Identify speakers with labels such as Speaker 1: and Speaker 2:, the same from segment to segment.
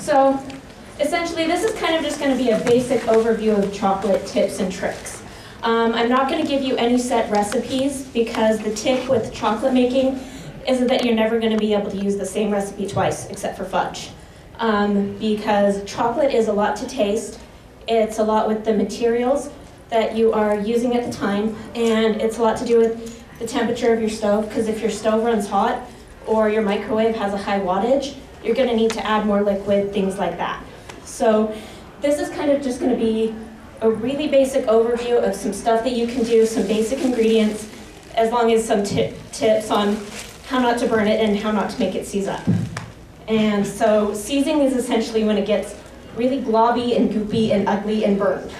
Speaker 1: So essentially, this is kind of just going to be a basic overview of chocolate tips and tricks. I'm not going to give you any set recipes because the tip with chocolate making is that you're never going to be able to use the same recipe twice, except for fudge. Because chocolate is a lot to taste, it's a lot with the materials that you are using at the time, and it's a lot to do with the temperature of your stove, because if your stove runs hot or your microwave has a high wattage, you're going to need to add more liquid, things like that. So this is kind of just going to be a really basic overview of some stuff that you can do, some basic ingredients, as long as some tips on how not to burn it and how not to make it seize up. And so seizing is essentially when it gets really globby and goopy and ugly and burned.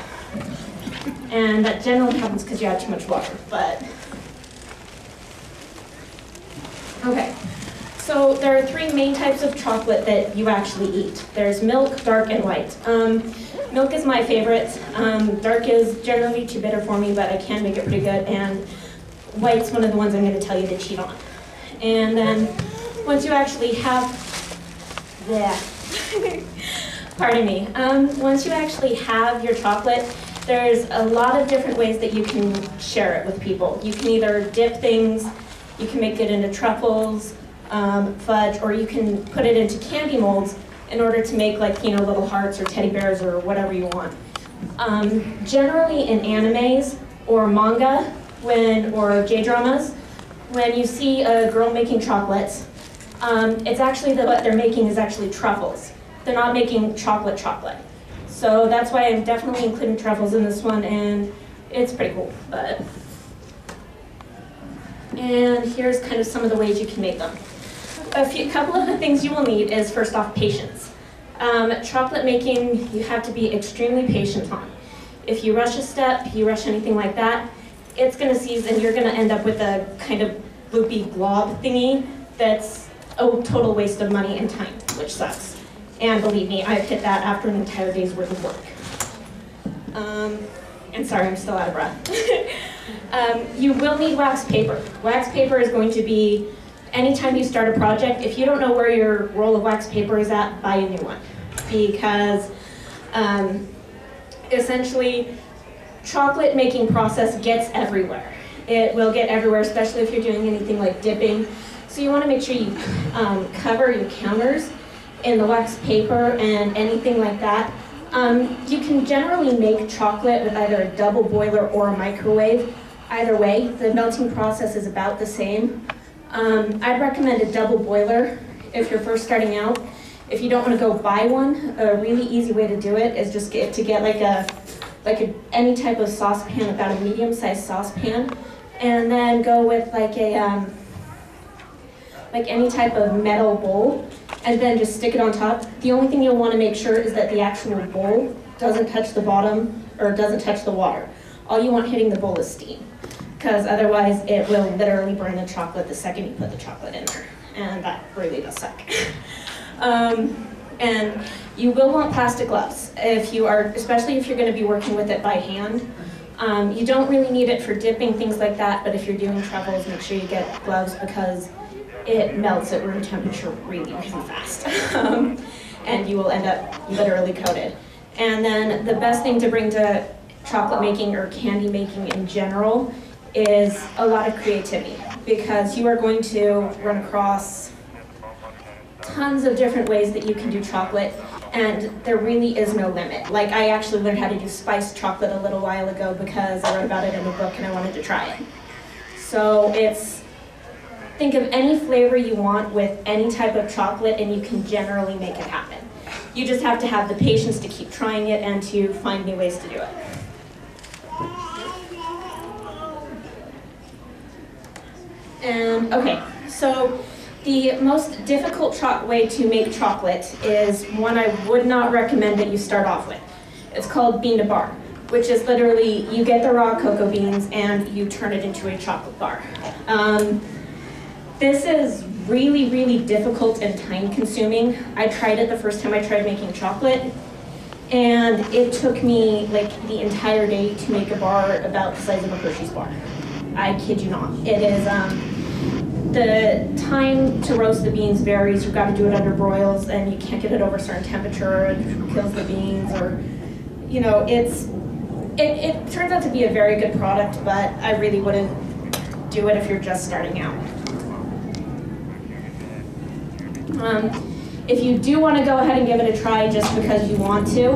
Speaker 1: And that generally happens because you add too much water, but. Okay, so there are three main types of chocolate that you actually eat. There's milk, dark, and white. Milk is my favorite. Dark is generally too bitter for me, but I can make it pretty good. And white's one of the ones I'm going to tell you to cheat on. And then once you actually have, pardon me. Once you actually have your chocolate, there's a lot of different ways that you can share it with people. You can either dip things, you can make it into truffles, fudge, or you can put it into candy molds in order to make like, you know, little hearts or teddy bears or whatever you want. Generally in animes or manga or J-dramas, when you see a girl making chocolates, it's actually that what they're making is actually truffles. They're not making chocolate. So that's why I'm definitely including truffles in this one, and it's pretty cool. And here's kind of some of the ways you can make them. Couple of the things you will need is, first off, patience. Chocolate making, you have to be extremely patient on. If you rush a step, you rush anything like that, it's going to seize and you're going to end up with a kind of loopy glob thingy that's a total waste of money and time, which sucks. And believe me, I've hit that after an entire day's worth of work. And sorry, I'm still out of breath. You will need wax paper. Wax paper is going to be, anytime you start a project, if you don't know where your roll of wax paper is at, buy a new one. Because essentially, chocolate making process gets everywhere. It will get everywhere, especially if you're doing anything like dipping. So you want to make sure you cover your counters in the wax paper and anything like that. You can generally make chocolate with either a double boiler or a microwave. Either way, the melting process is about the same. I'd recommend a double boiler if you're first starting out. If you don't want to go buy one, a really easy way to do it is just get any type of saucepan, about a medium-sized saucepan, and then go with like any type of metal bowl, and then just stick it on top. The only thing you'll want to make sure is that the actual bowl doesn't touch the bottom or doesn't touch the water. All you want hitting the bowl is steam, because otherwise it will literally burn the chocolate the second you put the chocolate in there, and that really does suck. And you will want plastic gloves, especially if you're going to be working with it by hand. You don't really need it for dipping, things like that, but if you're doing truffles, make sure you get gloves because it melts at room temperature really, really fast. And you will end up literally coated. And then the best thing to bring to chocolate making or candy making in general is a lot of creativity, because you are going to run across tons of different ways that you can do chocolate, and there really is no limit. Like, I actually learned how to do spiced chocolate a little while ago because I read about it in a book and I wanted to try it. So think of any flavor you want with any type of chocolate and you can generally make it happen. You just have to have the patience to keep trying it and to find new ways to do it. And okay, so the most difficult way to make chocolate is one I would not recommend that you start off with. It's called bean to bar, which is literally you get the raw cocoa beans and you turn it into a chocolate bar. This is really, really difficult and time consuming. I tried it the first time I tried making chocolate, and it took me like the entire day to make a bar about the size of a Hershey's bar. I kid you not. It is the time to roast the beans varies. You've got to do it under broils, and you can't get it over a certain temperature. It kills the beans, or, you know, it turns out to be a very good product, but I really wouldn't do it if you're just starting out. If you do want to go ahead and give it a try just because you want to,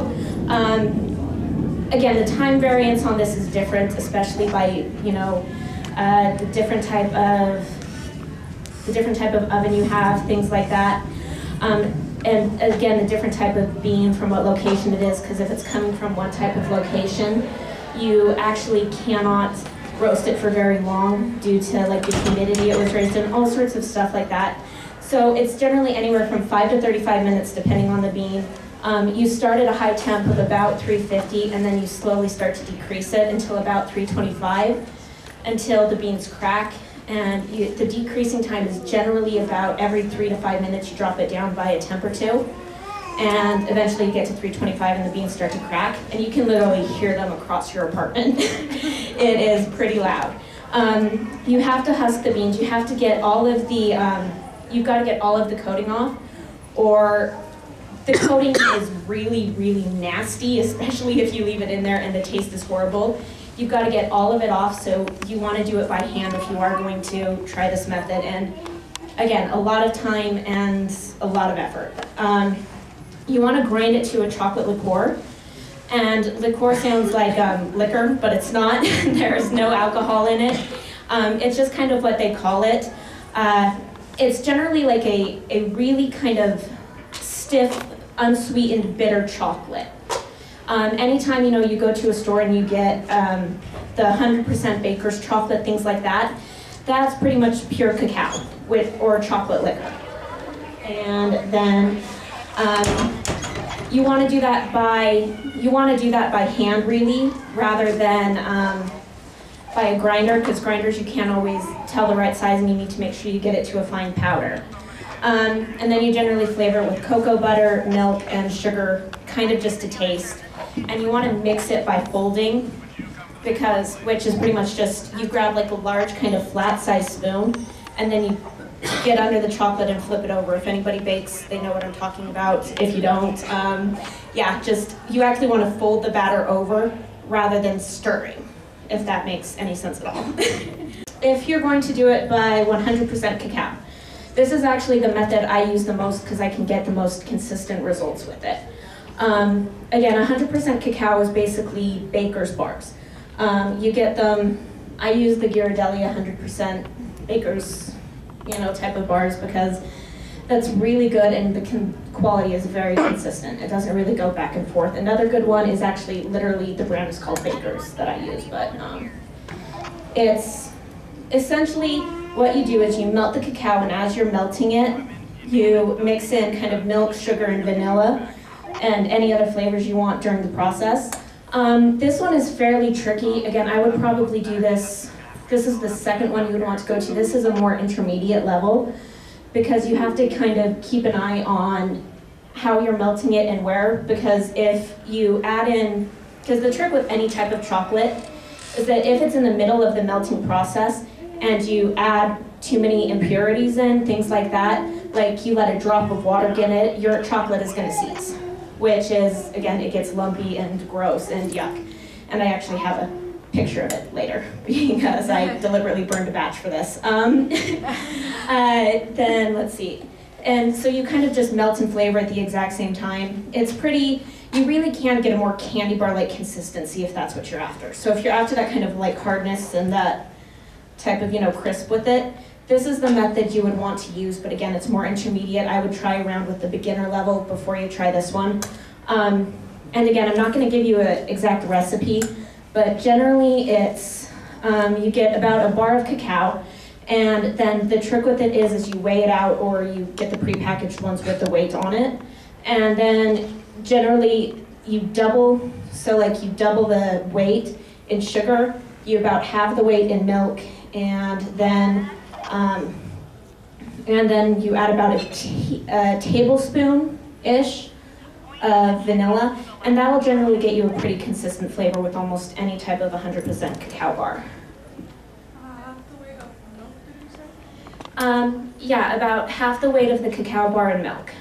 Speaker 1: again, the time variance on this is different, especially by, you know, the different type of oven you have, things like that. And again, the different type of bean from what location it is, because if it's coming from one type of location, you actually cannot roast it for very long due to like the humidity it was raised in, all sorts of stuff like that. So it's generally anywhere from 5 to 35 minutes depending on the bean. You start at a high temp of about 350, and then you slowly start to decrease it until about 325 until the beans crack. And the decreasing time is generally about every 3 to 5 minutes you drop it down by a temp or two. And eventually you get to 325 and the beans start to crack. And you can literally hear them across your apartment. It is pretty loud. You have to husk the beans. You have to get all of the, you've got to get all of the coating off, or the coating is really, really nasty, especially if you leave it in there and the taste is horrible. You've got to get all of it off, so you want to do it by hand if you are going to try this method. And again, a lot of time and a lot of effort. You want to grind it to a chocolate liqueur. And liqueur sounds like liquor, but it's not. There's no alcohol in it. It's just kind of what they call it. It's generally like a really kind of stiff, unsweetened, bitter chocolate. Anytime, you know, you go to a store and you get the 100% baker's chocolate, things like that, that's pretty much pure cacao or chocolate liquor. And then you want to do that by hand, really, rather than by a grinder, because grinders you can't always tell the right size, and you need to make sure you get it to a fine powder. And then you generally flavor it with cocoa butter, milk, and sugar, kind of just to taste. And you want to mix it by folding, which is pretty much just, you grab like a large kind of flat size spoon, and then you get under the chocolate and flip it over. If anybody bakes, they know what I'm talking about. If you don't, yeah, just, you actually want to fold the batter over rather than stirring, if that makes any sense at all. If you're going to do it by 100% cacao, this is actually the method I use the most because I can get the most consistent results with it. Again, 100% cacao is basically baker's bars. You get them, I use the Ghirardelli 100% baker's, you know, type of bars because that's really good and the quality is very consistent. It doesn't really go back and forth. Another good one is actually, literally, the brand is called Baker's that I use, but it's essentially what you do is you melt the cacao, and as you're melting it, you mix in kind of milk, sugar, and vanilla, and any other flavors you want during the process. This one is fairly tricky. Again, I would probably do this. This is the second one you would want to go to. This is a more intermediate level because you have to kind of keep an eye on how you're melting it and where, because if you add in, because the trick with any type of chocolate is that if it's in the middle of the melting process and you add too many impurities in, things like that, like you let a drop of water get in it, your chocolate is going to seize, which is, again, it gets lumpy and gross and yuck. And I actually have a picture of it later because I deliberately burned a batch for this. Then let's see. And so you kind of just melt and flavor at the exact same time. It's pretty, you really can get a more candy bar-like consistency if that's what you're after. So if you're after that kind of like hardness and that type of, you know, crisp with it, this is the method you would want to use, but again, it's more intermediate. I would try around with the beginner level before you try this one. And again, I'm not gonna give you an exact recipe, but generally it's, you get about a bar of cacao, and then the trick with it is you weigh it out, or you get the prepackaged ones with the weight on it. And then generally you double, so like you double the weight in sugar, you about halve the weight in milk, and then you add about a tablespoon-ish of vanilla, and that will generally get you a pretty consistent flavor with almost any type of 100% cacao bar. Yeah, about half the weight of the cacao bar in milk.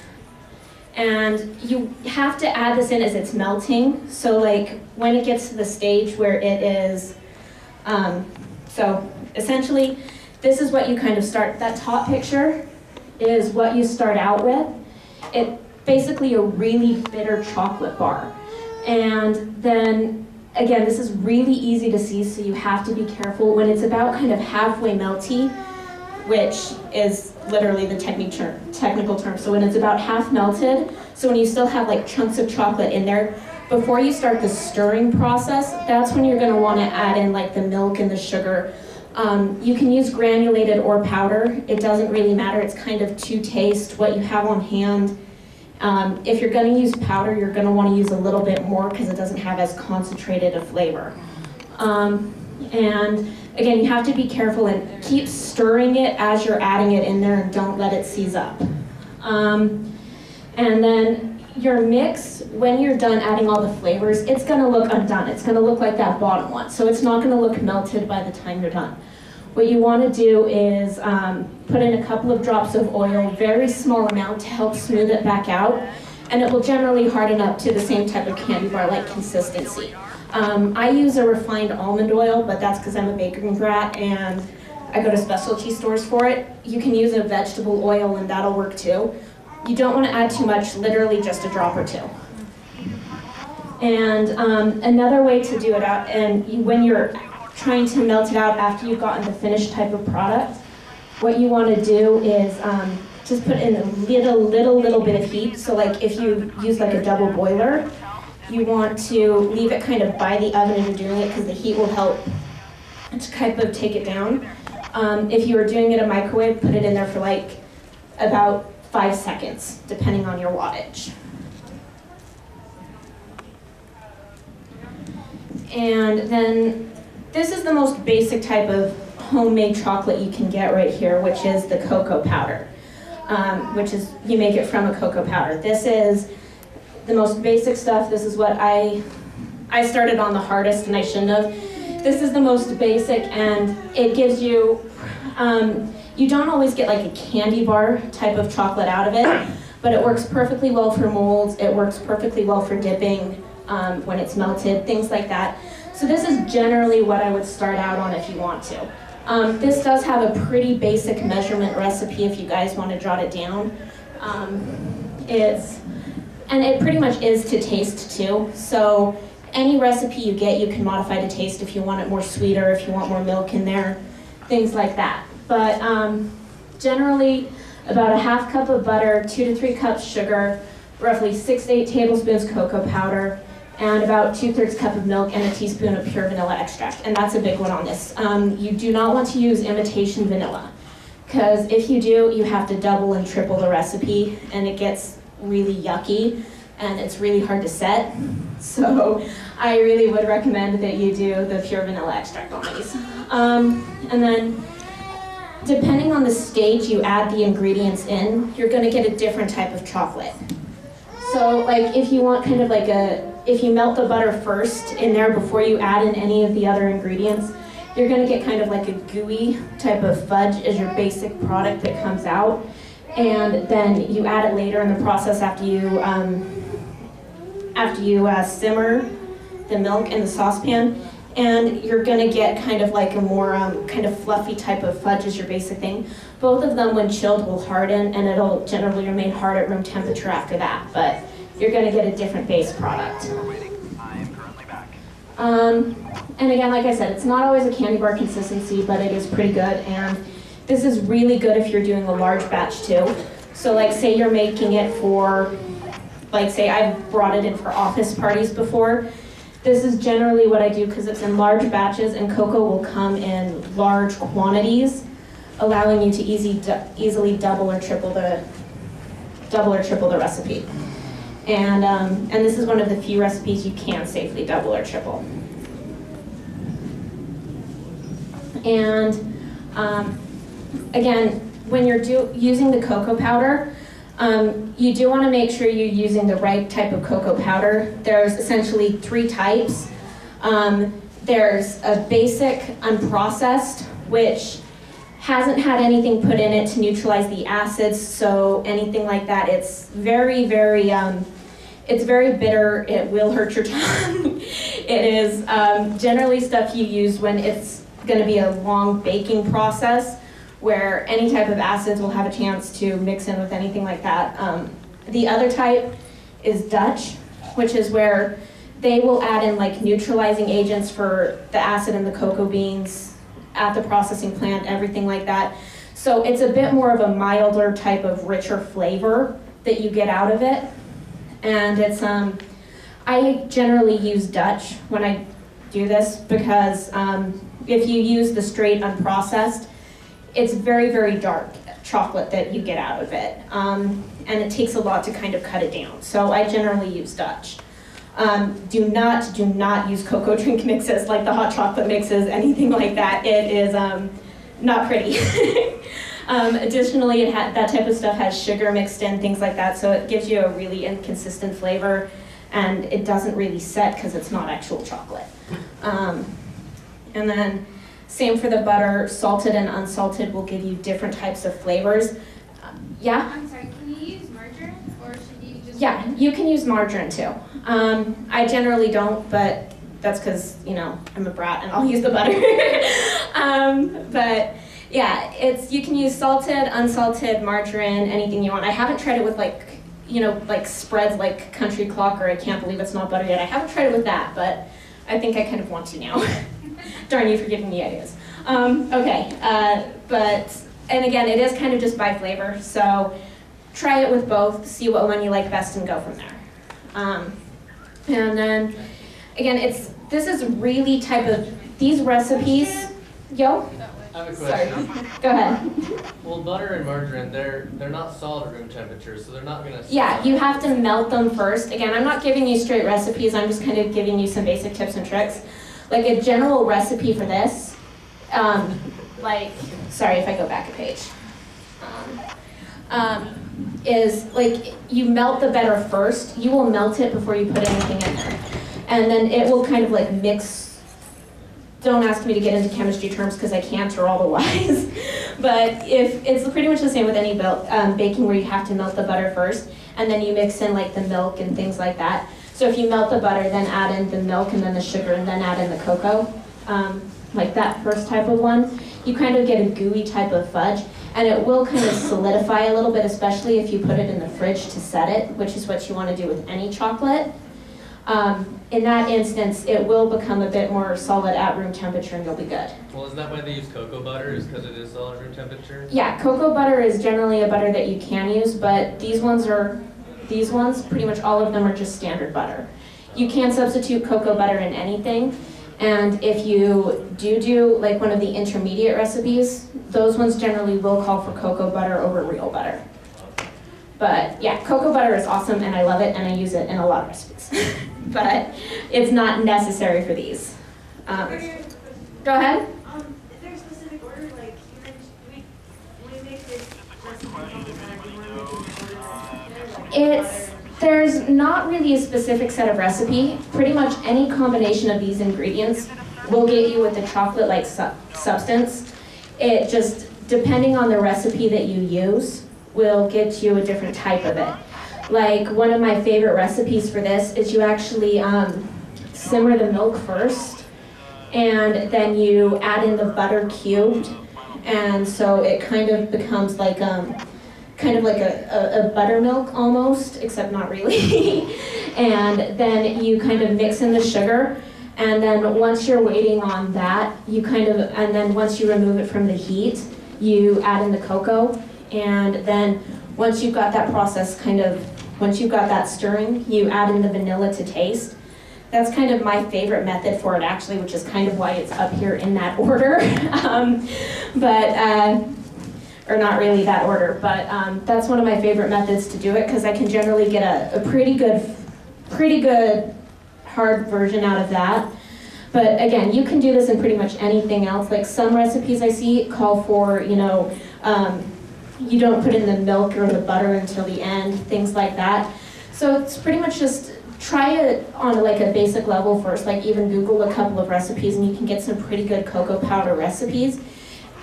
Speaker 1: And you have to add this in as it's melting. So like when it gets to the stage where it is, so essentially this is what you kind of start, that top picture is what you start out with. It's basically a really bitter chocolate bar. And then again, this is really easy to see, so you have to be careful when it's about kind of halfway melty, which is literally the technical term. So when it's about half melted, so when you still have like chunks of chocolate in there, before you start the stirring process, that's when you're gonna wanna add in like the milk and the sugar. You can use granulated or powder. It doesn't really matter, it's kind of to taste what you have on hand. If you're gonna use powder, you're gonna wanna use a little bit more because it doesn't have as concentrated a flavor. And again, you have to be careful and keep stirring it as you're adding it in there and don't let it seize up. And then your mix, when you're done adding all the flavors, it's gonna look undone. It's gonna look like that bottom one. So it's not gonna look melted by the time you're done. What you wanna do is put in a couple of drops of oil, very small amount to help smooth it back out. And it will generally harden up to the same type of candy bar-like consistency. I use a refined almond oil, but that's because I'm a baking brat and I go to specialty stores for it. You can use a vegetable oil and that'll work too. You don't want to add too much, literally just a drop or two. And another way to do it out, and when you're trying to melt it out after you've gotten the finished type of product, what you want to do is just put in a little bit of heat. So like if you use like a double boiler, you want to leave it kind of by the oven as you're doing it because the heat will help to kind of take it down. If you were doing it in a microwave, put it in there for like about 5 seconds, depending on your wattage. And then this is the most basic type of homemade chocolate you can get right here, which is the cocoa powder, which is, you make it from a cocoa powder. This is the most basic stuff. This is what I started on the hardest and I shouldn't have. This is the most basic and it gives you, you don't always get like a candy bar type of chocolate out of it, but it works perfectly well for molds. It works perfectly well for dipping when it's melted, things like that. So this is generally what I would start out on if you want to. This does have a pretty basic measurement recipe if you guys want to jot it down. And it pretty much is to taste too. So any recipe you get, you can modify to taste if you want it more sweeter, if you want more milk in there, things like that. But generally, about a half cup of butter, 2 to 3 cups sugar, roughly 6 to 8 tablespoons cocoa powder, and about 2/3 cup of milk and a teaspoon of pure vanilla extract. And that's a big one on this. You do not want to use imitation vanilla, because if you do, you have to double and triple the recipe, and it gets really yucky, and it's really hard to set. So I really would recommend that you do the pure vanilla extract on these. And then, depending on the stage you add the ingredients in, you're gonna get a different type of chocolate. So like if you want kind of like if you melt the butter first in there before you add in any of the other ingredients, you're gonna get kind of like a gooey type of fudge as your basic product that comes out. And then you add it later in the process after you simmer the milk in the saucepan, and you're gonna get kind of like a more kind of fluffy type of fudge as your basic thing. Both of them, when chilled, will harden, and it'll generally remain hard at room temperature after that, but you're gonna get a different base product. And again, like I said, it's not always a candy bar consistency, but it is pretty good, and this is really good if you're doing a large batch too. So like say you're making it for, like say I've brought it in for office parties before. This is generally what I do because it's in large batches and cocoa will come in large quantities, allowing you to easily double or triple the recipe. And this is one of the few recipes you can safely double or triple. And again, when you're using the cocoa powder, you do want to make sure you're using the right type of cocoa powder. There's essentially 3 types. There's a basic unprocessed, which hasn't had anything put in it to neutralize the acids, so anything like that, it's very, very, it's very bitter. It will hurt your tongue. It is generally stuff you use when it's going to be a long baking process, where any type of acids will have a chance to mix in with anything like that. The other type is Dutch, which is where they will add in like neutralizing agents for the acid in the cocoa beans at the processing plant, everything like that. So it's a bit more of a milder type of richer flavor that you get out of it. And it's, I generally use Dutch when I do this because if you use the straight unprocessed, it's very, very dark chocolate that you get out of it. And it takes a lot to kind of cut it down. So I generally use Dutch. Do not use cocoa drink mixes like the hot chocolate mixes, anything like that. It is not pretty. Additionally, that type of stuff has sugar mixed in, things like that, so it gives you a really inconsistent flavor, and it doesn't really set because it's not actual chocolate. And then same for the butter, salted and unsalted will give you different types of flavors. Yeah?
Speaker 2: I'm sorry, can you use margarine, or should you just...
Speaker 1: Yeah, you can use margarine too. I generally don't, but that's because, you know, I'm a brat and I'll use the butter. But yeah, you can use salted, unsalted, margarine, anything you want. I haven't tried it with like, you know, like spreads like Country Clock or I Can't Believe It's Not Butter Yet. I haven't tried it with that, but I think I kind of want to now. Darn you for giving me ideas. Okay, and again, it is kind of just by flavor, so try it with both, see what one you like best and go from there. And then, again, this is really type of, these recipes, yo?
Speaker 3: I have a question.
Speaker 1: Sorry, go ahead.
Speaker 3: Well, butter and margarine, they're not solid at room temperature, so they're not going to...
Speaker 1: Yeah, you have to melt them first. Again, I'm not giving you straight recipes, I'm just kind of giving you some basic tips and tricks. Like a general recipe for this, sorry if I go back a page, is like you melt the batter first. You will melt it before you put anything in there. And then it will kind of like mix. Don't ask me to get into chemistry terms because I can't or otherwise. But it's pretty much the same with any baking where you have to melt the butter first and then you mix in like the milk and things like that. So if you melt the butter, then add in the milk and then the sugar and then add in the cocoa, like that first type of one, you kind of get a gooey type of fudge. And it will kind of solidify a little bit, especially if you put it in the fridge to set it, which is what you want to do with any chocolate. In that instance, it will become a bit more solid at room temperature and you'll be good.
Speaker 3: Well, isn't that why they use cocoa butter, is because it is solid at room temperature?
Speaker 1: Yeah, cocoa butter is generally a butter that you can use, but these ones, pretty much all of them are just standard butter. You can substitute cocoa butter in anything. And if you do like one of the intermediate recipes, those ones generally will call for cocoa butter over real butter. But yeah, cocoa butter is awesome and I love it and I use it in a lot of recipes. But it's not necessary for these. Go ahead.
Speaker 4: Is there a specific order, like when we make this recipe,
Speaker 1: There's not really a specific set of recipe. Pretty much any combination of these ingredients will get you with the chocolate-like substance. It just, depending on the recipe that you use, will get you a different type of it. Like one of my favorite recipes for this is you actually simmer the milk first, and then you add in the butter cubed, and so it kind of becomes like a buttermilk almost, except not really. And then you kind of mix in the sugar, and then once you're waiting on that, and then once you remove it from the heat, you add in the cocoa, and then once you've got that process once you've got that stirring, you add in the vanilla to taste. That's kind of my favorite method for it actually, which is kind of why it's up here in that order. Or not really that order, but that's one of my favorite methods to do it because I can generally get a pretty good hard version out of that. But again, you can do this in pretty much anything else. Like some recipes I see call for, you don't put in the milk or the butter until the end, things like that. So it's pretty much just try it on like a basic level first, like even Google a couple of recipes and you can get some pretty good cocoa powder recipes.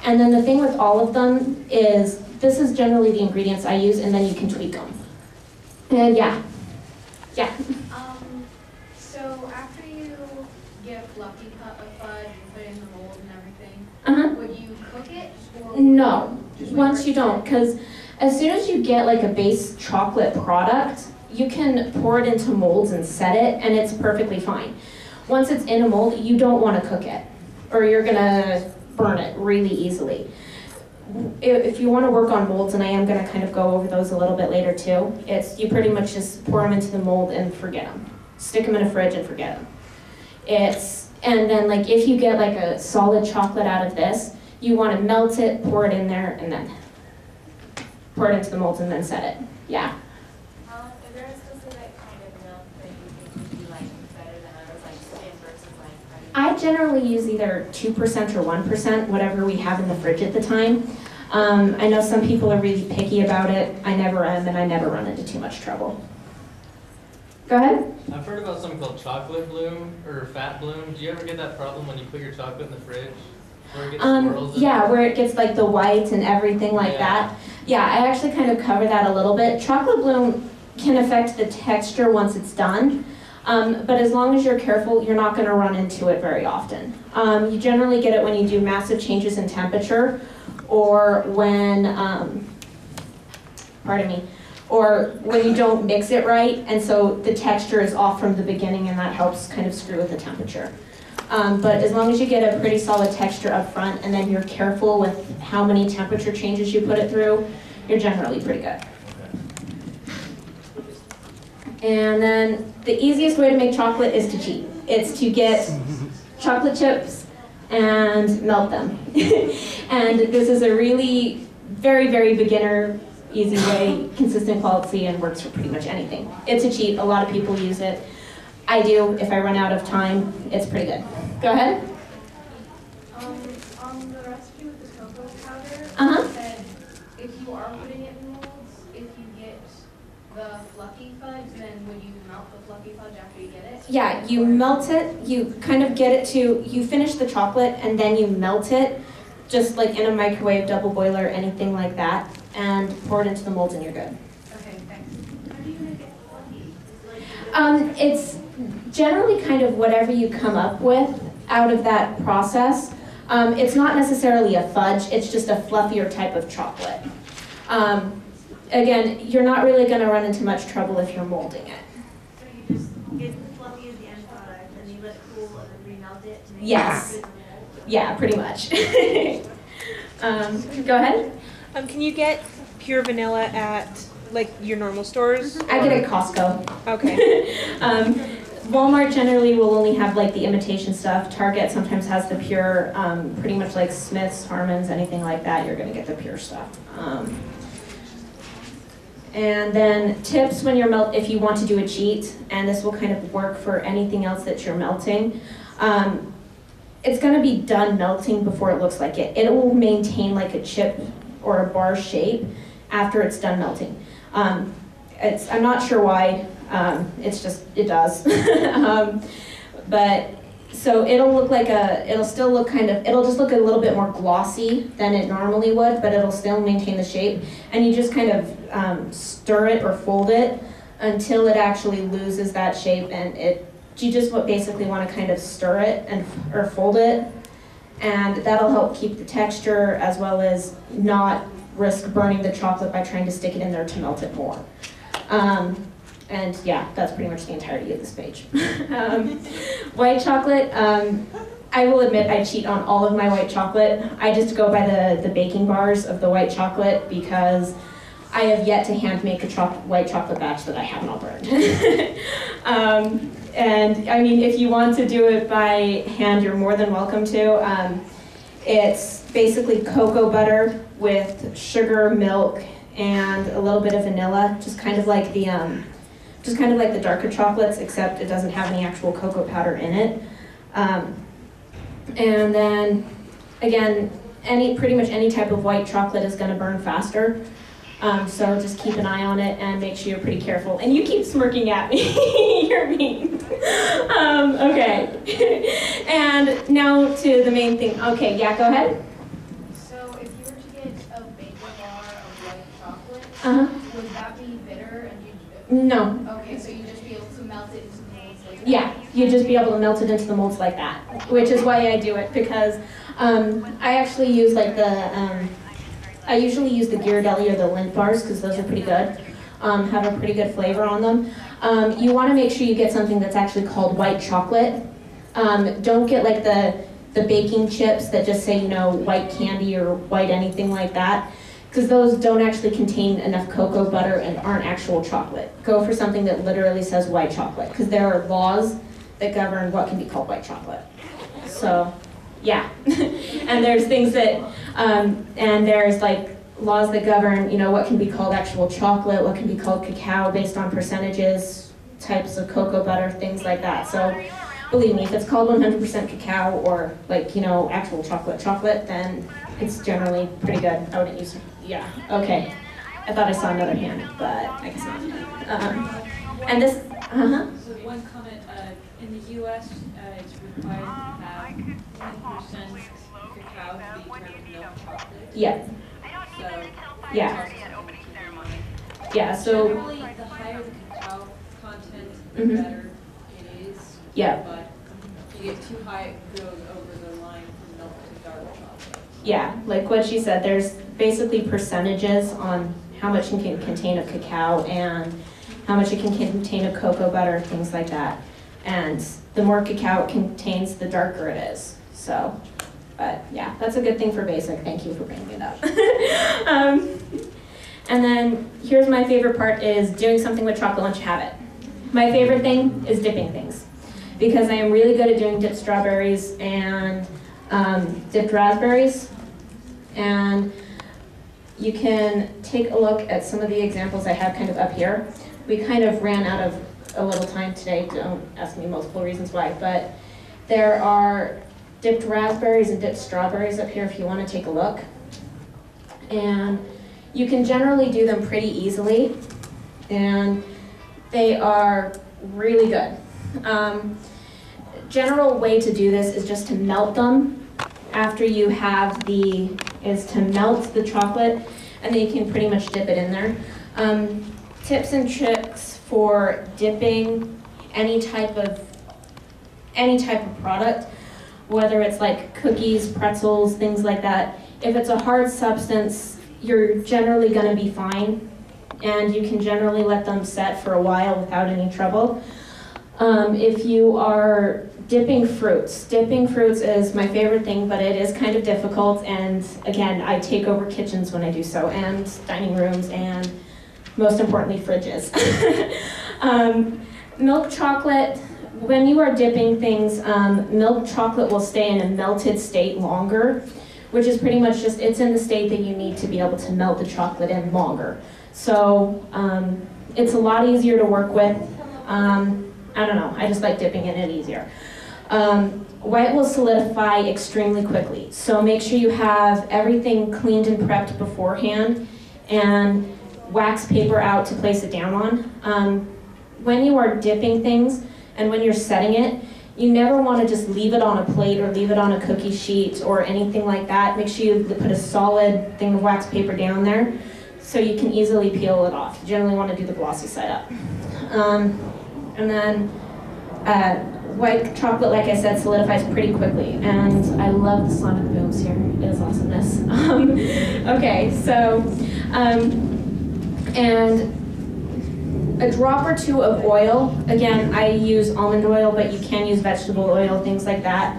Speaker 1: And then the thing with all of them is, this is generally the ingredients I use, and then you can tweak them. And yeah.
Speaker 2: So after you get a fluffy cup of fudge and put it in the mold and everything, would you cook it? Or
Speaker 1: No,
Speaker 2: just
Speaker 1: once you don't, because as soon as you get like a base chocolate product, you can pour it into molds and set it, and it's perfectly fine. Once it's in a mold, you don't want to cook it, or you're gonna burn it really easily. If you want to work on molds, and I am going to kind of go over those a little bit later too, you pretty much just pour them into the mold and forget them. Stick them in a fridge and forget them. And then like if you get like a solid chocolate out of this, you want to melt it, pour it in there, and then pour it into the molds and then set it. Yeah.
Speaker 5: Is there a specific kind of milk that you think would be like better than others, like skim versus like honey?
Speaker 1: I generally use either 2% or 1%, whatever we have in the fridge at the time. I know some people are really picky about it. I never am, and I never run into too much trouble. Go ahead.
Speaker 3: I've heard about something called chocolate bloom or fat bloom. Do you ever get that problem when you put your chocolate in the fridge? Where it gets swirls in
Speaker 1: Yeah,
Speaker 3: it?
Speaker 1: where it gets like the white and everything like that. Yeah, I actually kind of cover that a little bit. Chocolate bloom can affect the texture once it's done. But as long as you're careful, you're not going to run into it very often. You generally get it when you do massive changes in temperature, or when, or when you don't mix it right, and so the texture is off from the beginning, and that helps kind of screw with the temperature. But as long as you get a pretty solid texture up front, and then you're careful with how many temperature changes you put it through, you're generally pretty good. And then the easiest way to make chocolate is to cheat. It's to get chocolate chips and melt them. And this is a really very, very beginner, easy way, consistent quality, and works for pretty much anything. It's a cheat. A lot of people use it. I do. If I run out of time, it's pretty good. Go ahead.
Speaker 4: On the recipe with the cocoa powder, you said if you are putting it in molds, if you get the fluffy fudge, then would you melt the fluffy fudge after you get it?
Speaker 1: Yeah, you melt it, you kind of get it to, you finish the chocolate and then you melt it, just like in a microwave, double boiler, anything like that, and pour it into the molds and you're good.
Speaker 4: Okay, thanks. How do you make it fluffy?
Speaker 1: It's generally kind of whatever you come up with out of that process. It's not necessarily a fudge, it's just a fluffier type of chocolate. Again, you're not really going to run into much trouble if you're molding it.
Speaker 4: So you just get fluffy as the end product, and you let it cool and then remelt it to make
Speaker 1: Yes.
Speaker 4: it.
Speaker 1: Yeah, pretty much. Go ahead.
Speaker 6: Can you get pure vanilla at like your normal stores?
Speaker 1: I get it at Costco.
Speaker 6: Okay.
Speaker 1: Walmart generally will only have like the imitation stuff. Target sometimes has the pure, pretty much like Smith's, Harmon's, anything like that, you're gonna get the pure stuff. And then tips when you're if you want to do a cheat, and this will kind of work for anything else that you're melting. It's gonna be done melting before it looks like it. It will maintain like a chip or a bar shape after it's done melting. I'm not sure why, it's just, it does. But, so it'll look like it'll still look it'll just look a little bit more glossy than it normally would, but it'll still maintain the shape. And you just kind of stir it or fold it until it actually loses that shape, and you just basically want to kind of stir it or fold it, and that'll help keep the texture as well as not risk burning the chocolate by trying to stick it in there to melt it more. And yeah, that's pretty much the entirety of this page. White chocolate, I will admit I cheat on all of my white chocolate. I just go by the baking bars of the white chocolate because I have yet to hand make a white chocolate batch that I have not burned. And I mean, if you want to do it by hand, you're more than welcome to. It's basically cocoa butter with sugar, milk, and a little bit of vanilla, just kind of like the darker chocolates, except it doesn't have any actual cocoa powder in it. And then, again, pretty much any type of white chocolate is going to burn faster. So just keep an eye on it and make sure you're pretty careful. And you keep smirking at me. You're mean. Okay. And now to the main thing. Okay, yeah, go ahead.
Speaker 4: So
Speaker 2: would that be bitter and you?
Speaker 1: No.
Speaker 2: Okay, so you'd just be able to melt it into the molds like that?
Speaker 1: Yeah, you'd just be able to melt it into the molds like that, which is why I do it, because I actually use like I usually use the Ghirardelli or the Lindt bars because those are pretty good, have a pretty good flavor on them. You want to make sure you get something that's actually called white chocolate. Don't get like the baking chips that just say, you know, white candy or white anything like that, because those don't actually contain enough cocoa butter and aren't actual chocolate. Go for something that literally says white chocolate, because there are laws that govern what can be called white chocolate. So, yeah. And there's things that, and there's like laws that govern, you know, what can be called actual chocolate, what can be called cacao based on percentages, types of cocoa butter, things like that. So, believe me, if it's called 100% cacao or like, you know, actual chocolate, then it's generally pretty good. I wouldn't use it. Yeah, okay. I thought I saw another hand, but I guess not. And this,
Speaker 7: So one comment, in the U.S., it's required to have 10% cacao to be termed milk chocolate.
Speaker 1: yeah,
Speaker 7: So,
Speaker 1: yeah,
Speaker 7: that's also something to keep in mind.
Speaker 1: yeah, so,
Speaker 7: Generally, the higher the cacao content, the
Speaker 1: Mhm.
Speaker 7: better it is.
Speaker 1: yeah,
Speaker 7: But if you get too high, it goes over the line from milk to dark chocolate.
Speaker 1: yeah. Like what she said, there's basically percentages on how much it can contain of cacao and how much it can contain of cocoa butter, things like that. And the more cacao it contains, the darker it is. So, but yeah, that's a good thing for basic. Thank you for bringing it up. And then here's my favorite part is doing something with chocolate once you have it. My favorite thing is dipping things, because I am really good at doing dipped strawberries and dipped raspberries. And you can take a look at some of the examples I have kind of up here. We kind of ran out of a little time today. Don't ask me multiple reasons why, but there are dipped raspberries and dipped strawberries up here if you want to take a look. And you can generally do them pretty easily, and they are really good. General way to do this is just to melt them after you have is to melt the chocolate, and then you can pretty much dip it in there. Tips and tricks for dipping any type of product, whether it's like cookies, pretzels, things like that. If it's a hard substance, you're generally going to be fine, and you can generally let them set for a while without any trouble. If you are dipping fruits is my favorite thing, but it is kind of difficult, and again, I take over kitchens when I do so, and dining rooms, and most importantly, fridges. Milk chocolate, when you are dipping things, milk chocolate will stay in a melted state longer, which is pretty much just, it's in the state that you need to be able to melt the chocolate in longer. So it's a lot easier to work with. I don't know, I just like dipping in it easier. White will solidify extremely quickly, so make sure you have everything cleaned and prepped beforehand and wax paper out to place it down on. When you are dipping things and when you're setting it, you never want to just leave it on a plate or leave it on a cookie sheet or anything like that. Make sure you put a solid thing of wax paper down there so you can easily peel it off. You generally want to do the glossy side up. And then white chocolate, like I said, solidifies pretty quickly, and I love the sonic booms here. It is awesomeness. Okay, so, and a drop or two of oil. Again, I use almond oil, but you can use vegetable oil, things like that.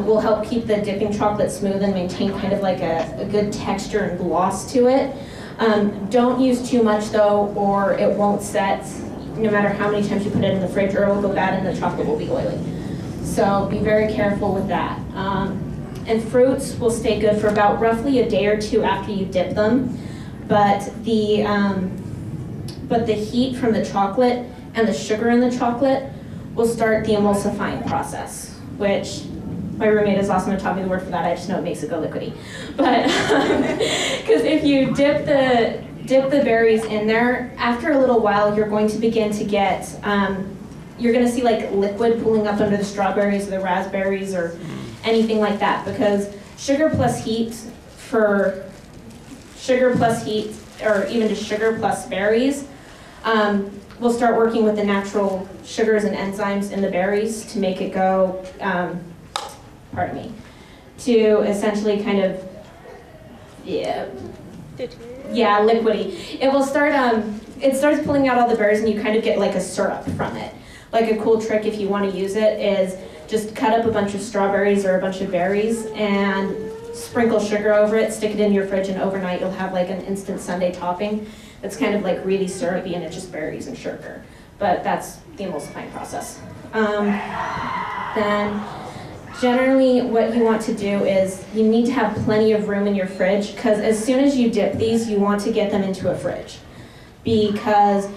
Speaker 1: Will help keep the dipping chocolate smooth and maintain kind of like a good texture and gloss to it. Don't use too much though, or it won't set, no matter how many times you put it in the fridge, or it will go bad and the chocolate will be oily. So be very careful with that. And fruits will stay good for about roughly a day or two after you dip them, but the heat from the chocolate and the sugar in the chocolate will start the emulsifying process, which my roommate is awesome and taught me the word for that. I just know it makes it go liquidy. But because if you dip the berries in there, after a little while you're going to begin to get, you're going to see like liquid pooling up under the strawberries or the raspberries or anything like that, because sugar plus heat or even just sugar plus berries. We'll start working with the natural sugars and enzymes in the berries to make it go, pardon me, to essentially kind of, yeah, liquidy. It will start, it starts pulling out all the berries and you kind of get like a syrup from it. Like a cool trick if you want to use it is just cut up a bunch of strawberries or a bunch of berries and sprinkle sugar over it, stick it in your fridge, and overnight you'll have like an instant sundae topping. It's kind of like really syrupy and it's just berries and sugar. But that's the emulsifying process. Then generally what you want to do is you need to have plenty of room in your fridge because as soon as you dip these, you want to get them into a fridge. Because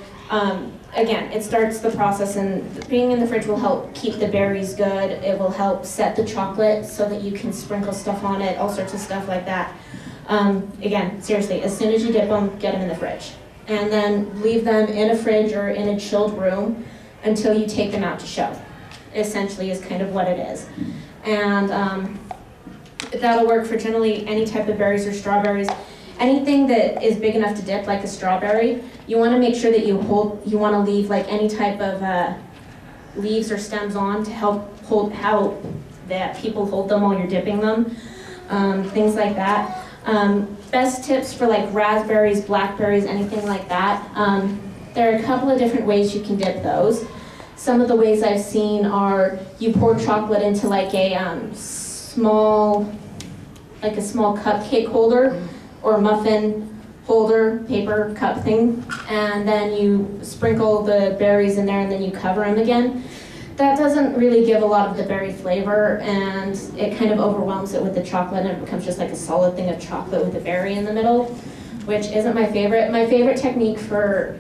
Speaker 1: again, it starts the process, and being in the fridge will help keep the berries good. It will help set the chocolate so that you can sprinkle stuff on it, all sorts of stuff like that. Again, seriously, as soon as you dip them, get them in the fridge. And then leave them in a fridge or in a chilled room until you take them out to show, essentially is kind of what it is. And that'll work for generally any type of berries or strawberries. Anything that is big enough to dip, like a strawberry, you want to make sure that you want to leave like any type of leaves or stems on to help that people hold them while you're dipping them, things like that. Best tips for like raspberries, blackberries, anything like that. There are a couple of different ways you can dip those. Some of the ways I've seen are you pour chocolate into like a small cupcake holder or muffin holder, paper cup thing, and then you sprinkle the berries in there and then you cover them again. That doesn't really give a lot of the berry flavor and it kind of overwhelms it with the chocolate and it becomes just like a solid thing of chocolate with a berry in the middle, which isn't my favorite. My favorite technique for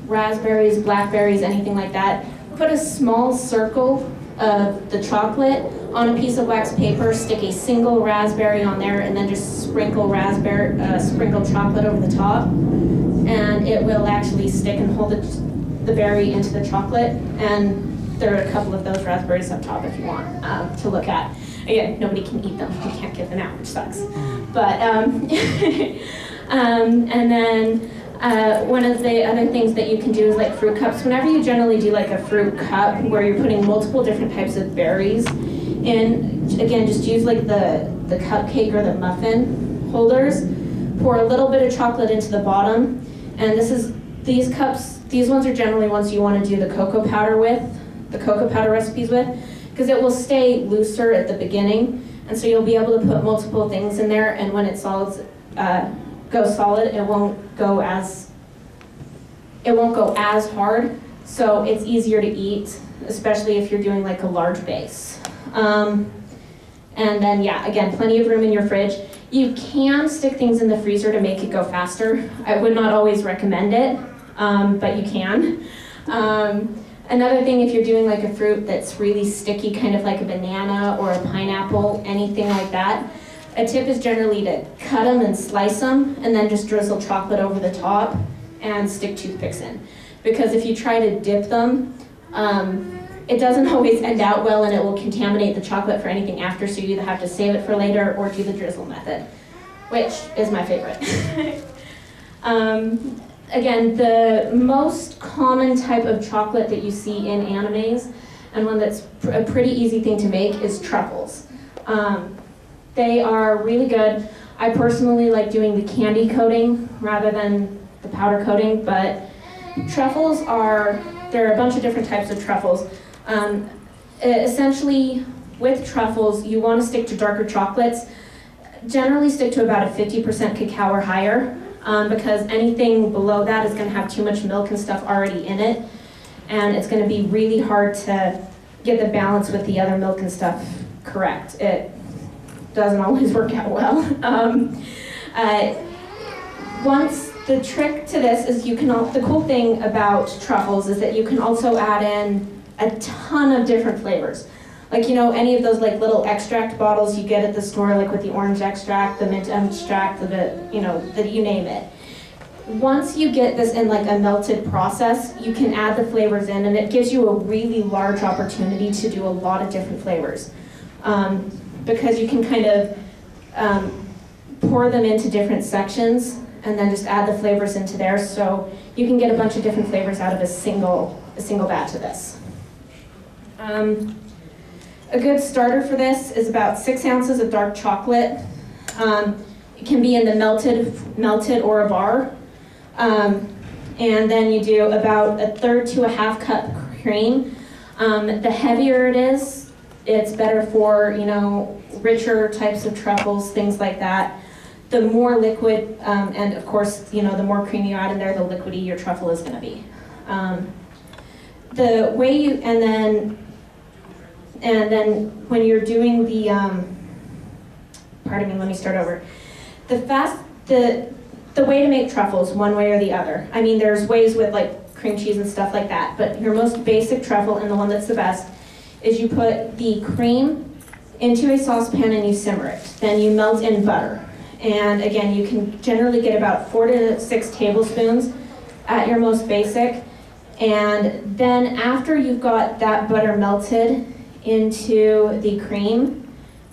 Speaker 1: raspberries, blackberries, anything like that, put a small circle of the chocolate on a piece of wax paper, stick a single raspberry on there, and then just sprinkle chocolate over the top, and it will actually stick and hold the berry into the chocolate. And there are a couple of those raspberries up top if you want to look at. Again, nobody can eat them; you can't give them out, which sucks. But and then. One of the other things that you can do is like fruit cups. Whenever you generally do like a fruit cup where you're putting multiple different types of berries in, again, just use like the cupcake or the muffin holders. Pour a little bit of chocolate into the bottom. And these cups, these ones are generally ones you want to do the cocoa powder recipes with, because it will stay looser at the beginning. And so you'll be able to put multiple things in there, and when it goes solid, it won't go as hard, so it's easier to eat, especially if you're doing like a large base. And then yeah, again, plenty of room in your fridge. You can stick things in the freezer to make it go faster. I would not always recommend it, but you can. Another thing, if you're doing like a fruit that's really sticky, kind of like a banana or a pineapple, anything like that, a tip is generally to cut them and slice them and then just drizzle chocolate over the top and stick toothpicks in. Because if you try to dip them, it doesn't always end out well and it will contaminate the chocolate for anything after, so you either have to save it for later or do the drizzle method, which is my favorite. Again, the most common type of chocolate that you see in animes, and one that's a pretty easy thing to make, is truffles. They are really good. I personally like doing the candy coating rather than the powder coating, but truffles there are a bunch of different types of truffles. Essentially, with truffles, you want to stick to darker chocolates. Generally stick to about a 50% cacao or higher, because anything below that is going to have too much milk and stuff already in it, and it's going to be really hard to get the balance with the other milk and stuff correct. It doesn't always work out well. The trick to this is the cool thing about truffles is that you can also add in a ton of different flavors. Like, any of those like little extract bottles you get at the store, like with the orange extract, the mint extract, you name it. Once you get this in like a melted process, you can add the flavors in, and it gives you a really large opportunity to do a lot of different flavors. Because you can kind of pour them into different sections and then just add the flavors into there. So you can get a bunch of different flavors out of a single batch of this. A good starter for this is about 6 ounces of dark chocolate. It can be in the melted or a bar. And then you do about 1/3 to 1/2 cup cream. The heavier it is, it's better for, you know, richer types of truffles, things like that. The more liquid, and of course, you know, the more cream you add in there, the liquidy your truffle is going to be. The way you, and then when you're doing the, pardon me, let me start over. The way to make truffles, one way or the other. I mean, there's ways with like cream cheese and stuff like that, but your most basic truffle, and the one that's the best, is you put the cream into a saucepan and you simmer it. Then you melt in butter. And again, you can generally get about 4 to 6 tablespoons at your most basic. And then after you've got that butter melted into the cream,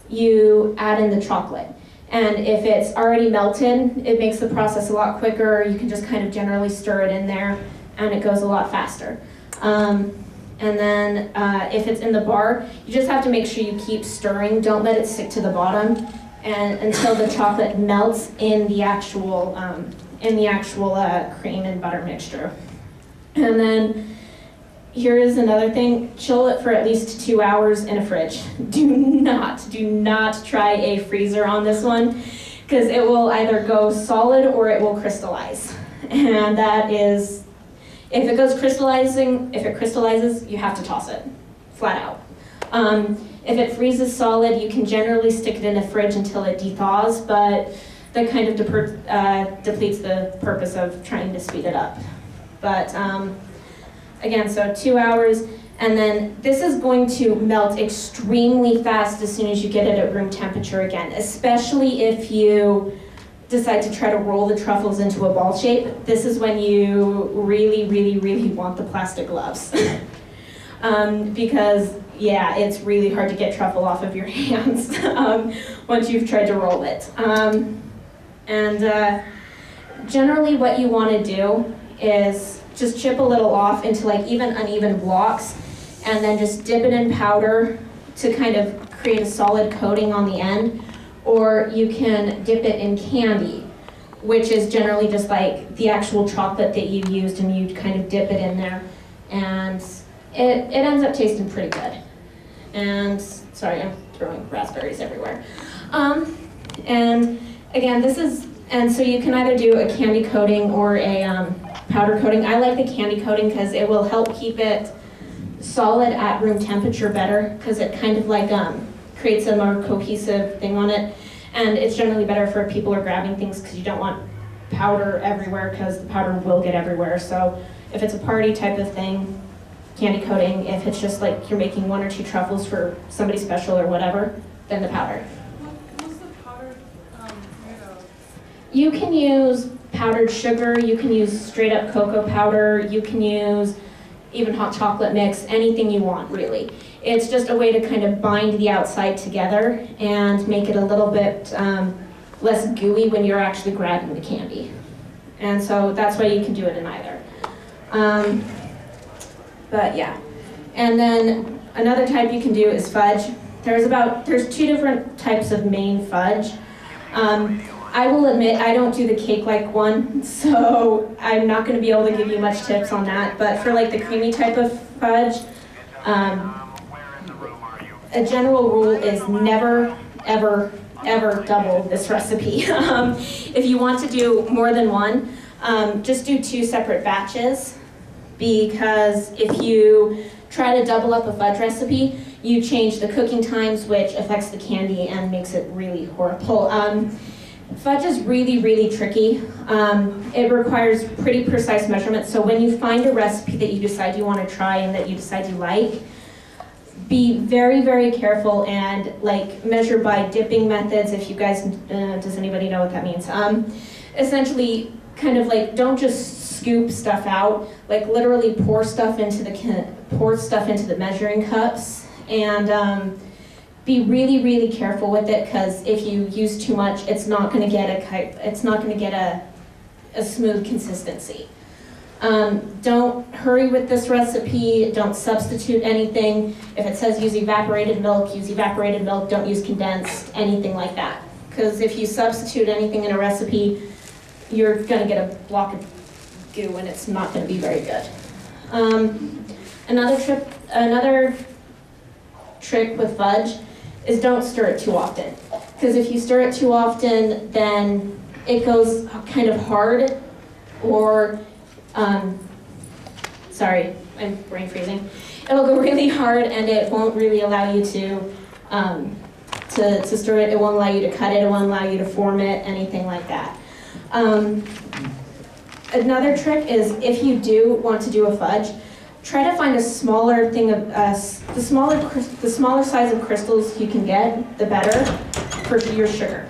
Speaker 1: you add in the chocolate. And if it's already melted, it makes the process a lot quicker. You can just kind of generally stir it in there and it goes a lot faster. And then if it's in the bar, you just have to make sure you keep stirring. Don't let it stick to the bottom and until the chocolate melts in the actual cream and butter mixture. And then here is another thing, chill it for at least 2 hours in a fridge. Do not try a freezer on this one, because it will either go solid or it will crystallize. And that is, if it crystallizes, you have to toss it, flat out. If it freezes solid, you can generally stick it in the fridge until it dethaws, but that kind of depletes the purpose of trying to speed it up. But again, so 2 hours, and then this is going to melt extremely fast as soon as you get it at room temperature again, especially if you decide to try to roll the truffles into a ball shape. This is when you really want the plastic gloves. Because, yeah, it's really hard to get truffle off of your hands once you've tried to roll it. Generally what you want to do is just chip a little off into like even uneven blocks, and then just dip it in powder to kind of create a solid coating on the end. Or you can dip it in candy, which is generally just like the actual chocolate that you used, and you kind of dip it in there, and it ends up tasting pretty good. And sorry, I'm throwing raspberries everywhere. And again, and so you can either do a candy coating or a powder coating. I like the candy coating because it will help keep it solid at room temperature better, because it kind of like creates a more cohesive thing on it. And it's generally better for if people are grabbing things, because you don't want powder everywhere, because the powder will get everywhere. So if it's a party type of thing, candy coating. If it's just like you're making 1 or 2 truffles for somebody special or whatever, then the powder.
Speaker 7: What's the powder made of?
Speaker 1: You can use powdered sugar, you can use straight up cocoa powder, you can use even hot chocolate mix, anything you want really. It's just a way to kind of bind the outside together and make it a little bit less gooey when you're actually grabbing the candy. And so that's why you can do it in either. But yeah. And then another type you can do is fudge. There's 2 different types of main fudge. I will admit I don't do the cake-like one, so I'm not going to be able to give you much tips on that. But for like the creamy type of fudge, a general rule is never, ever, ever double this recipe. If you want to do more than one, just do 2 separate batches, because if you try to double up a fudge recipe, you change the cooking times, which affects the candy and makes it really horrible. Fudge is really tricky. It requires pretty precise measurements, so when you find a recipe that you decide you want to try and that you decide you like, be very careful and like measure by dipping methods. If you guys, does anybody know what that means? Essentially, kind of like don't just scoop stuff out, like literally pour stuff into the measuring cups, and be really careful with it, because if you use too much, it's not going to get a a smooth consistency. Don't hurry with this recipe, don't substitute anything. If it says use evaporated milk, don't use condensed, anything like that. Because if you substitute anything in a recipe, you're gonna get a block of goo and it's not gonna be very good. Another trick with fudge is don't stir it too often. Because if you stir it too often, then it goes kind of hard, or sorry, I'm brain freezing. It'll go really hard and it won't really allow you to stir it. It won't allow you to cut it. It won't allow you to form it, anything like that. Another trick is if you do want to do a fudge, try to find a smaller thing of the smaller size of crystals you can get, the better for your sugar.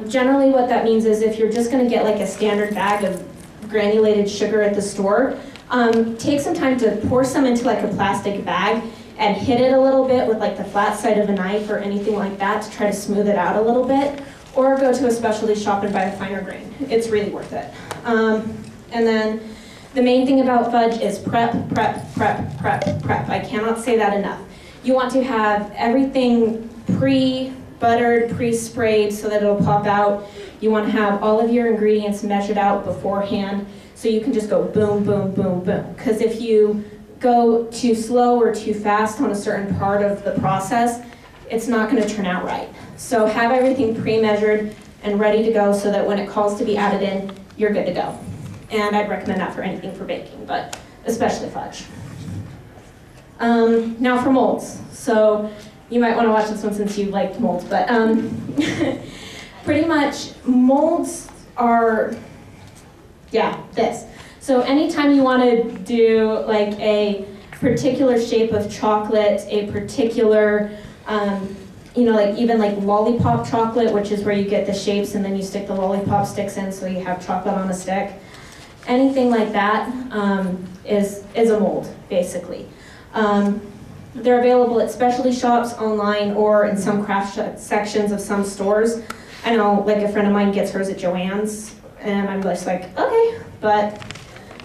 Speaker 1: Generally, what that means is if you're just going to get like a standard bag of granulated sugar at the store, take some time to pour some into like a plastic bag and hit it a little bit with like the flat side of a knife or anything like that to try to smooth it out a little bit, or go to a specialty shop and buy a finer grain. It's really worth it. And then the main thing about fudge is prep. I cannot say that enough. You want to have everything pre-buttered, pre-sprayed so that it'll pop out. You want to have all of your ingredients measured out beforehand so you can just go boom, boom, boom, boom. Because if you go too slow or too fast on a certain part of the process, it's not going to turn out right. So have everything pre-measured and ready to go so that when it calls to be added in, you're good to go. And I'd recommend that for anything for baking, but especially fudge. Now for molds. So you might want to watch this one since you liked molds, but pretty much molds are, yeah, this. So anytime you want to do like a particular shape of chocolate, a particular, like even like lollipop chocolate, which is where you get the shapes and then you stick the lollipop sticks in so you have chocolate on a stick. Anything like that is a mold, basically. They're available at specialty shops, online, or in some craft sections of some stores. I know, like a friend of mine gets hers at Joann's, and I'm just like, okay, but,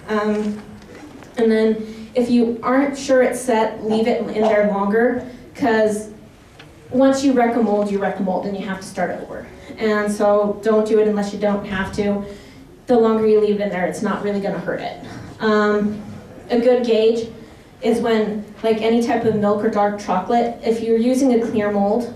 Speaker 1: and then if you aren't sure it's set, leave it in there longer, because once you wreck a mold, and you have to start over. And so don't do it unless you don't have to. The longer you leave it in there, it's not really gonna hurt it. A good gauge is when, like any type of milk or dark chocolate, if you're using a clear mold,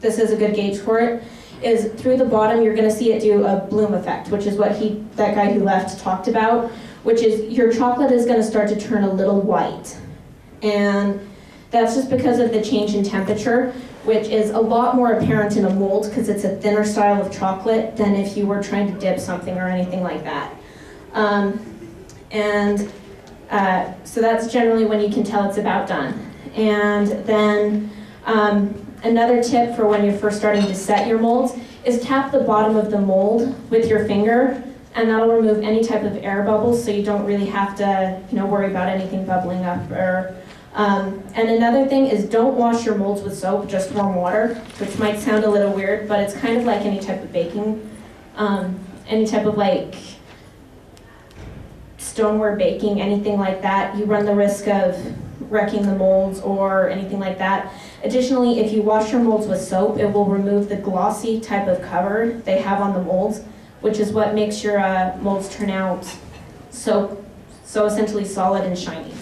Speaker 1: this is a good gauge for it, is through the bottom you're gonna see it do a bloom effect, which is what that guy who left talked about, which is your chocolate is gonna start to turn a little white. And that's just because of the change in temperature, which is a lot more apparent in a mold because it's a thinner style of chocolate than if you were trying to dip something or anything like that. So that's generally when you can tell it's about done. And then another tip for when you're first starting to set your molds is tap the bottom of the mold with your finger, and that'll remove any type of air bubbles so you don't really have to worry about anything bubbling up. And another thing is don't wash your molds with soap, just warm water, which might sound a little weird, but it's kind of like any type of baking, any type of like stoneware baking, anything like that. You run the risk of wrecking the molds or anything like that. Additionally, if you wash your molds with soap, it will remove the glossy type of cover they have on the molds, which is what makes your molds turn out so essentially solid and shiny.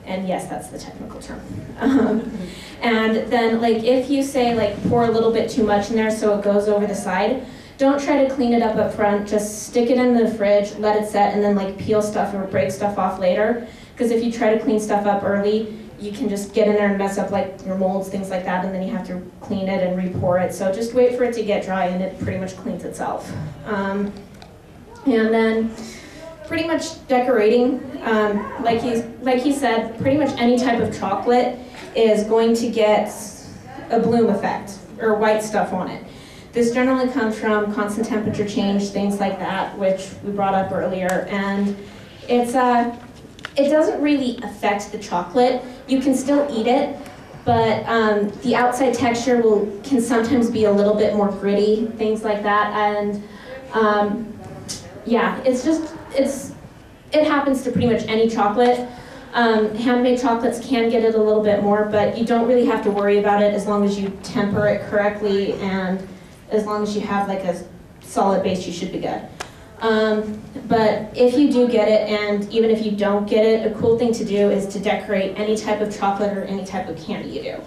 Speaker 1: And yes, that's the technical term. And then like if you say like pour a little bit too much in there so it goes over the side, don't try to clean it up front, just stick it in the fridge, let it set, and then like peel stuff or break stuff off later. Because if you try to clean stuff up early, you can just get in there and mess up like your molds, things like that, and then you have to clean it and re-pour it. So just wait for it to get dry and it pretty much cleans itself. And then pretty much decorating, like he said, pretty much any type of chocolate is going to get a bloom effect or white stuff on it. This generally comes from constant temperature change, things like that, which we brought up earlier, and it doesn't really affect the chocolate. You can still eat it, but the outside texture can sometimes be a little bit more gritty, things like that, and yeah, it happens to pretty much any chocolate. Handmade chocolates can get it a little bit more, but you don't really have to worry about it as long as you temper it correctly, and as long as you have like a solid base, you should be good. But if you do get it, and even if you don't get it, a cool thing to do is to decorate any type of chocolate or any type of candy you do,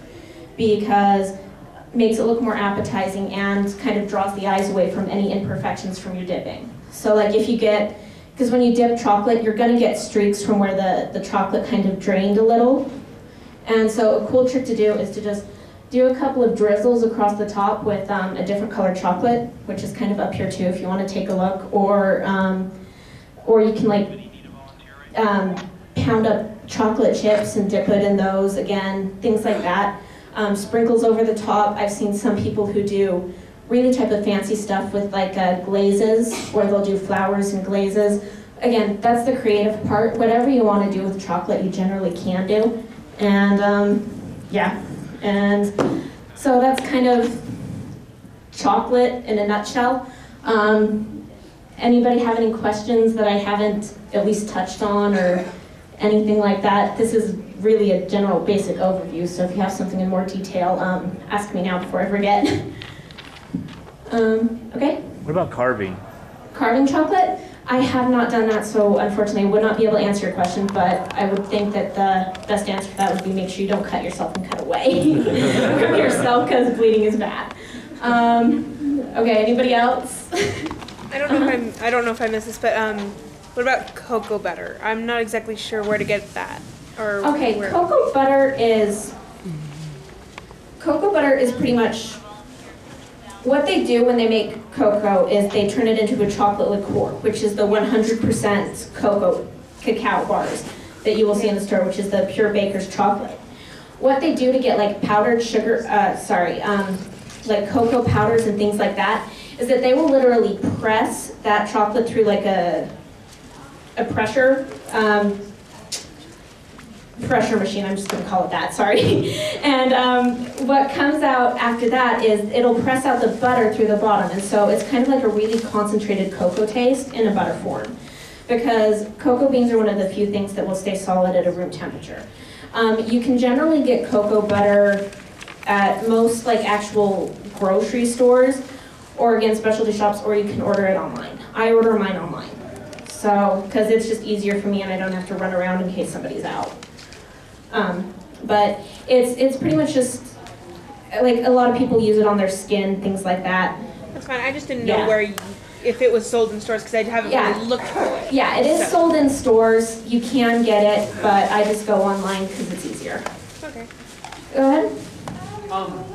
Speaker 1: because it makes it look more appetizing and kind of draws the eyes away from any imperfections from your dipping. So like if you get, because when you dip chocolate, you're going to get streaks from where the chocolate kind of drained a little. And so a cool trick to do is to just do a couple of drizzles across the top with a different colored chocolate, which is kind of up here too if you want to take a look, or you can like pound up chocolate chips and dip it in those, again, things like that. Sprinkles over the top. I've seen some people who do really type of fancy stuff with like glazes, where they'll do flowers and glazes. Again, that's the creative part. Whatever you want to do with chocolate, you generally can do. And yeah, and so that's kind of chocolate in a nutshell. Anybody have any questions that I haven't at least touched on or anything like that? This is really a general basic overview, so if you have something in more detail, ask me now before I forget. Okay?
Speaker 8: What about carving?
Speaker 1: Carving chocolate? I have not done that, so unfortunately I would not be able to answer your question, but I would think that the best answer for that would be make sure you don't cut yourself and cut away from yourself, because bleeding is bad. Okay, anybody else?
Speaker 6: I don't know if I missed this, but what about cocoa butter? I'm not exactly sure where to get that. Or
Speaker 1: okay,
Speaker 6: where.
Speaker 1: Cocoa butter is pretty much what they do when they make cocoa is they turn it into a chocolate liqueur, which is the 100% cacao bars that you will see in the store, which is the pure baker's chocolate. What they do to get like powdered sugar, like cocoa powders and things like that, is that they will literally press that chocolate through like a pressure machine, I'm just going to call it that, sorry. And what comes out after that is it'll press out the butter through the bottom, and so it's kind of like a really concentrated cocoa taste in a butter form, because cocoa beans are one of the few things that will stay solid at a room temperature. You can generally get cocoa butter at most like actual grocery stores, or again specialty shops, or you can order it online. I order mine online, so because it's just easier for me and I don't have to run around in case somebody's out. But it's pretty much just like a lot of people use it on their skin, things like that.
Speaker 6: That's fine. I just didn't know if it was sold in stores, because I haven't really looked for it.
Speaker 1: Yeah, it is sold in stores. You can get it, but I just go online because it's easier.
Speaker 6: Okay.
Speaker 1: Go ahead.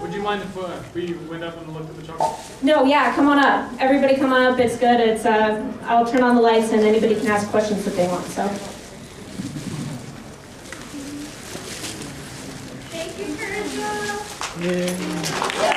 Speaker 9: Would you mind if we went up and looked at the chocolate?
Speaker 1: No, yeah, come on up. Everybody come on up. It's good. It's I'll turn on the lights and anybody can ask questions if they want. So.
Speaker 2: Thank you, Carissa.
Speaker 8: Yeah.